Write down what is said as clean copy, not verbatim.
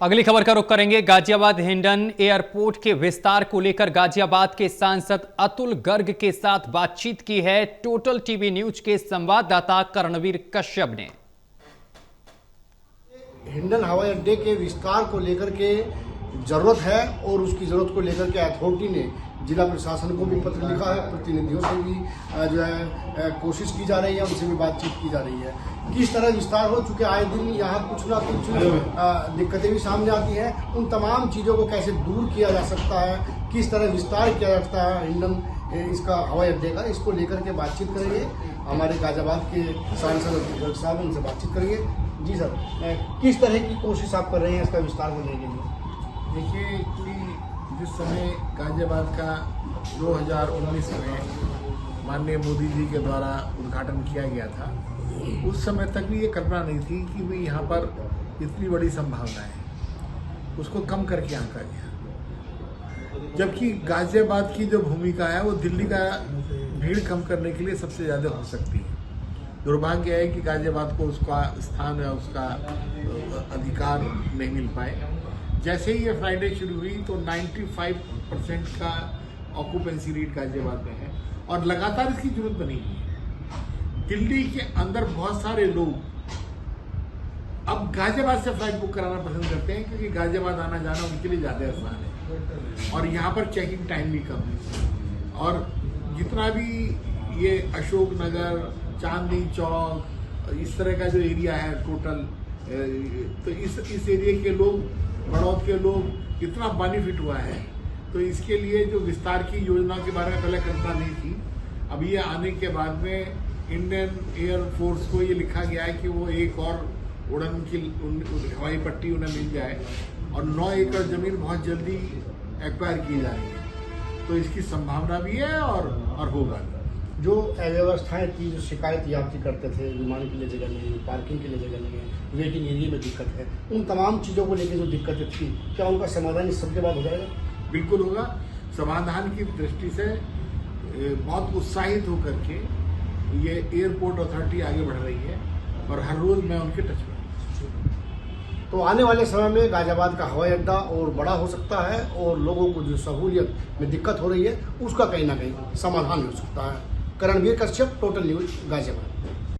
अगली खबर का रुख करेंगे। गाजियाबाद हिंडन एयरपोर्ट के विस्तार को लेकर गाजियाबाद के सांसद अतुल गर्ग के साथ बातचीत की है टोटल टीवी न्यूज के संवाददाता कर्णवीर कश्यप ने। हिंडन हवाई अड्डे के विस्तार को लेकर के जरूरत है और उसकी जरूरत को लेकर के अथॉरिटी ने जिला प्रशासन को भी पत्र लिखा है, प्रतिनिधियों से भी जो है कोशिश की जा रही है, उनसे भी बातचीत की जा रही है। किस तरह विस्तार हो चुके आए दिन यहाँ कुछ ना कुछ दिक्कतें भी सामने आती हैं, उन तमाम चीज़ों को कैसे दूर किया जा सकता है, किस तरह विस्तार किया जा सकता है हिंडन इसका हवाई अड्डे का, इसको लेकर के बातचीत करेंगे। हमारे गाजियाबाद के सांसद अतुल गर्ग साहब उनसे बातचीत करेंगे। जी सर, किस तरह की कोशिश आप कर रहे हैं इसका विस्तार करने के लिए? देखिए, एक्चुअली जिस समय गाजियाबाद का 2019 में माननीय मोदी जी के द्वारा उद्घाटन किया गया था, उस समय तक भी ये कल्पना नहीं थी कि भाई यहाँ पर इतनी बड़ी संभावना है, उसको कम करके आंका गया। जबकि गाजियाबाद की जो भूमिका है वो दिल्ली का भीड़ कम करने के लिए सबसे ज़्यादा हो सकती है। दुर्भाग्य है कि गाजियाबाद को उसका स्थान या उसका अधिकार नहीं मिल पाए। जैसे ही ये फ्लाइटें शुरू हुई तो 95% का ऑक्यूपेंसी रेट गाजियाबाद में है और लगातार इसकी जरूरत बनी हुई है। दिल्ली के अंदर बहुत सारे लोग अब गाजियाबाद से फ्लाइट बुक कराना पसंद करते हैं क्योंकि गाजियाबाद आना जाना उनके लिए ज़्यादा आसान है और यहाँ पर चेकिंग टाइम भी कम है। और जितना भी ये अशोक नगर, चांदनी चौक, इस तरह का जो एरिया है टोटल, तो इस एरिया के लोग, बड़ौद के लोग इतना बेनिफिट हुआ है। तो इसके लिए जो विस्तार की योजना के बारे में पहले कल्पना नहीं थी, अब ये आने के बाद में इंडियन एयरफोर्स को ये लिखा गया है कि वो एक और उड़न की हवाई पट्टी उन्हें मिल जाए और 9 एकड़ जमीन बहुत जल्दी एक्वायर की जा रही है। तो इसकी संभावना भी है और होगा। जो अव्यवस्थाएं थी, जो शिकायत यात्री करते थे, विमान के लिए जगह नहीं, पार्किंग के लिए जगह नहीं है, वेटिंग एरिया में दिक्कत है, उन तमाम चीज़ों को लेकर जो दिक्कतें थी, क्या उनका समाधान इस सबके बाद हो जाएगा? बिल्कुल होगा। समाधान की दृष्टि से बहुत उत्साहित होकर के ये एयरपोर्ट अथॉरिटी आगे बढ़ रही है और हर रोज मैं उनके टच में। तो आने वाले समय में गाजियाबाद का हवाई अड्डा और बड़ा हो सकता है और लोगों को जो सहूलियत में दिक्कत हो रही है उसका कहीं ना कहीं समाधान हो सकता है। Karanveer Kashyap, total news, Ghaziabad.